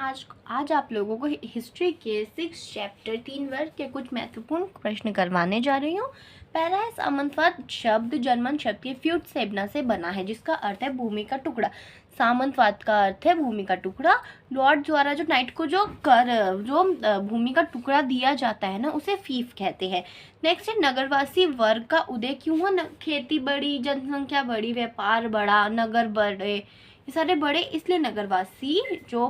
आज आज आप लोगों को हिस्ट्री के 6 चैप्टर 3 वर्ग के कुछ महत्वपूर्ण प्रश्न करवाने जा रही हूँ। पहला है सामंतवाद शब्द जर्मन शब्द के फ्यूट से बना है जिसका अर्थ है भूमि का टुकड़ा। सामंतवाद का अर्थ है भूमि का टुकड़ा। लॉर्ड द्वारा जो नाइट को जो भूमि का टुकड़ा दिया जाता है ना, उसे फीफ कहते हैं। नेक्स्ट है नगरवासी वर्ग का उदय क्यों हुआ। खेती बड़ी, जनसंख्या बड़ी, व्यापार बड़ा, नगर बड़े, ये सारे बड़े, इसलिए नगरवासी जो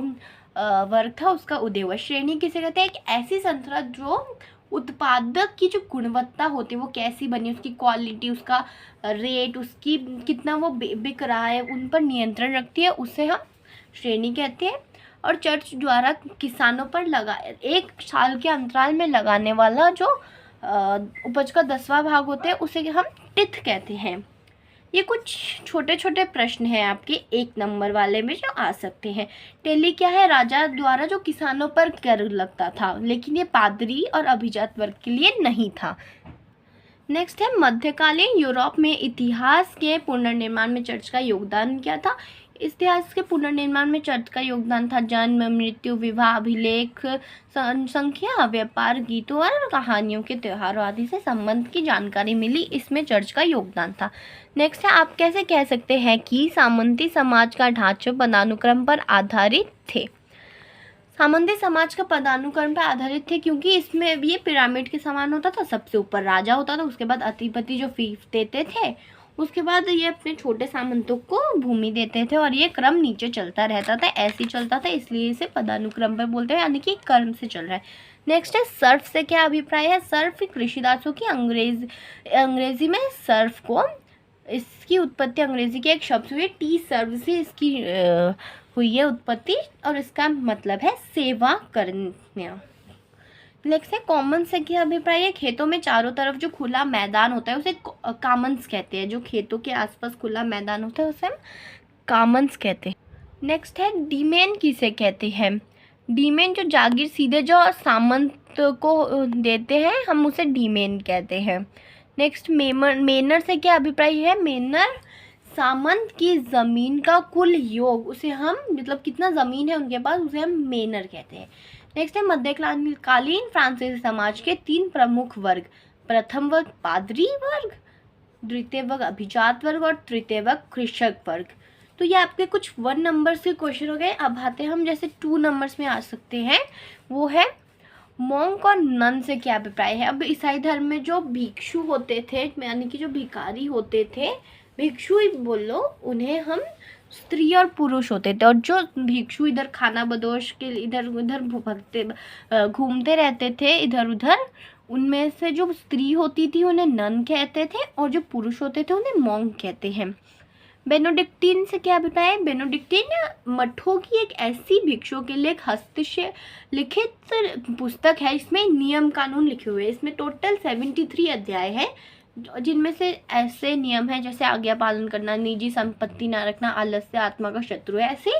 वर्ग था उसका उदय हुआ। श्रेणी किसे कहते हैं? एक ऐसी संस्था जो उत्पादक की जो गुणवत्ता होती है वो कैसी बनी, उसकी क्वालिटी, उसका रेट, उसकी कितना वो बिक रहा है, उन पर नियंत्रण रखती है, उसे हम श्रेणी कहते हैं। और चर्च द्वारा किसानों पर लगा 1 साल के अंतराल में लगाने वाला जो उपज का 10वां भाग होता है उसे हम टिथ कहते हैं। ये कुछ छोटे छोटे प्रश्न हैं आपके 1 नंबर वाले में जो आ सकते हैं। टेली क्या है? राजा द्वारा जो किसानों पर कर लगता था, लेकिन ये पादरी और अभिजात वर्ग के लिए नहीं था। नेक्स्ट है मध्यकालीन यूरोप में इतिहास के पुनर्निर्माण में चर्च का योगदान क्या था। इतिहास के पुनर्निर्माण में चर्च का योगदान था जन्म, मृत्यु, विवाह, अभिलेख, संख्या, व्यापार, गीतों और कहानियों के त्योहारों आदि से संबंध की जानकारी मिली, इसमें चर्च का योगदान था। नेक्स्ट है आप कैसे कह सकते हैं कि सामंती समाज का ढांचा पदानुक्रम पर आधारित थे। सामंती समाज का पदानुक्रम पर आधारित थे क्योंकि इसमें ये पिरामिड के समान होता था। सबसे ऊपर राजा होता था, उसके बाद अधिपति जो फीफ देते थे, उसके बाद ये अपने छोटे सामंतों को भूमि देते थे और ये क्रम नीचे चलता रहता था, ऐसे ही चलता था, इसलिए इसे पदानुक्रम पर बोलते हैं, यानी कि क्रम से चल रहा है। नेक्स्ट है सर्फ से क्या अभिप्राय है। सर्फ कृषिदासों की अंग्रेजी में सर्फ को, इसकी उत्पत्ति अंग्रेजी के एक शब्द हुई टी सर्व से इसकी हुई है उत्पत्ति और इसका मतलब है सेवा करना। नेक्स्ट है कॉमन से क्या अभिप्राय है। खेतों में चारों तरफ जो खुला मैदान होता है उसे कॉमन्स कहते हैं। जो खेतों के आसपास खुला मैदान होता है उसे हम कॉमन्स कहते हैं। नेक्स्ट है डीमेन किसे कहते हैं। डीमेन जो जागीर सीधे जो सामंत को देते हैं हम उसे डीमेन कहते हैं। नेक्स्ट मेनर से क्या अभिप्राय है। मेनर सामंत की ज़मीन का कुल योग, उसे हम मतलब कितना ज़मीन है उनके पास, उसे हम मेनर कहते हैं। नेक्स्ट है मध्यकालीन फ्रांसीसी समाज के 3 प्रमुख वर्ग। प्रथम वर्ग पादरी वर्ग, द्वितीय वर्ग अभिजात वर्ग और तृतीय वर्ग कृषक वर्ग। तो ये आपके कुछ 1 नंबर से क्वेश्चन हो गए। अब आते हैं हम जैसे 2 नंबर्स में आ सकते हैं, वो है मॉन्क और नन से क्या अभिप्राय है। अब ईसाई धर्म में जो भिक्षु होते थे, यानी कि जो भिखारी होते थे, भिक्षु ही बोलो, उन्हें हम स्त्री और पुरुष होते थे। और जो भिक्षु इधर खाना बदोश के इधर उधर भटकते घूमते रहते थे इधर उधर, उनमें से जो स्त्री होती थी उन्हें नन कहते थे और जो पुरुष होते थे उन्हें मॉन्क कहते हैं। बेनोडिक्टीन से क्या अभिप्राय है। बेनोडिक्टीन मठों की एक ऐसी भिक्षुओं के लिए एक लिखित पुस्तक है। इसमें नियम कानून लिखे हुए हैं। इसमें टोटल 73 अध्याय है, जिनमें से ऐसे नियम हैं जैसे आज्ञा पालन करना, निजी संपत्ति ना रखना, आलस्य आत्मा का शत्रु है, ऐसे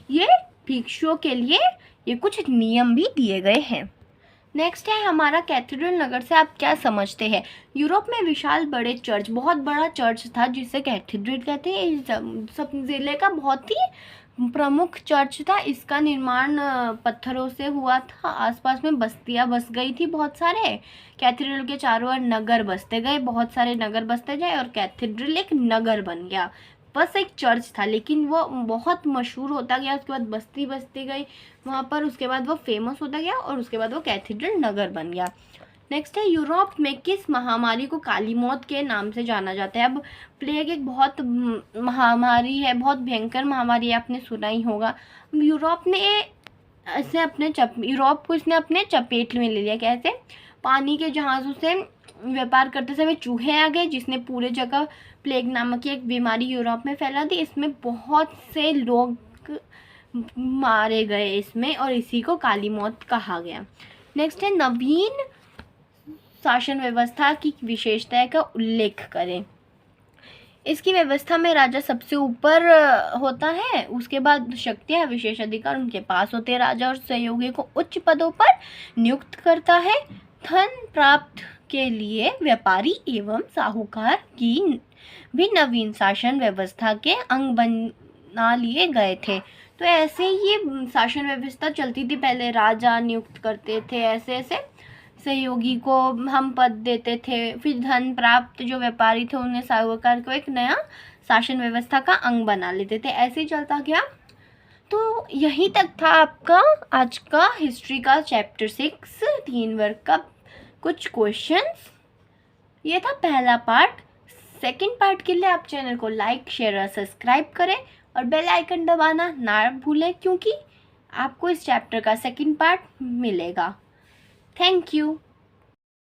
ये भिक्षुओं के लिए ये कुछ नियम भी दिए गए हैं। नेक्स्ट है हमारा कैथेड्रल नगर से आप क्या समझते हैं। यूरोप में विशाल बड़े चर्च, बहुत बड़ा चर्च था जिसे कैथेड्रल कहते हैं। सब जिले का बहुत ही प्रमुख चर्च था। इसका निर्माण पत्थरों से हुआ था। आसपास में बस्तियां बस गई थी बहुत सारे। कैथेड्रल के चारों ओर नगर बसते गए, बहुत सारे नगर बसते गए और कैथेड्रल एक नगर बन गया। बस एक चर्च था लेकिन वो बहुत मशहूर होता गया, उसके बाद बस्ती बसती गई वहाँ पर, उसके बाद वो फेमस होता गया और उसके बाद वो कैथेड्रल नगर बन गया। नेक्स्ट है यूरोप में किस महामारी को काली मौत के नाम से जाना जाता है। अब प्लेग एक बहुत महामारी है, बहुत भयंकर महामारी है, आपने सुना ही होगा। यूरोप ने इसे यूरोप को इसने अपने चपेट में ले लिया। कैसे? पानी के जहाज़ों से व्यापार करते समय चूहे आ गए जिसने पूरे जगह प्लेग नामक की एक बीमारी यूरोप में फैला दी। इसमें बहुत से लोग मारे गए इसमें और इसी को काली मौत कहा गया। नेक्स्ट है नवीन शासन व्यवस्था की विशेषता का उल्लेख करें। इसकी व्यवस्था में राजा सबसे ऊपर होता है, उसके बाद शक्तियाँ विशेष अधिकार उनके पास होते हैं। राजा और सहयोगी को उच्च पदों पर नियुक्त करता है। धन प्राप्त के लिए व्यापारी एवं साहूकार की भी नवीन शासन व्यवस्था के अंग बना लिए गए थे। तो ऐसे ही ये शासन व्यवस्था चलती थी। पहले राजा नियुक्त करते थे, ऐसे ऐसे सहयोगी को हम पद देते थे, फिर धन प्राप्त जो व्यापारी थे उन्हें साहूकार को एक नया शासन व्यवस्था का अंग बना लेते थे। ऐसे ही चलता गया। तो यहीं तक था आपका आज का हिस्ट्री का चैप्टर 6 3 वर्ग का कुछ क्वेश्चंस। ये था पहला पार्ट। सेकंड पार्ट के लिए आप चैनल को लाइक शेयर और सब्सक्राइब करें और बेल आइकन दबाना ना भूलें, क्योंकि आपको इस चैप्टर का सेकंड पार्ट मिलेगा। Thank you.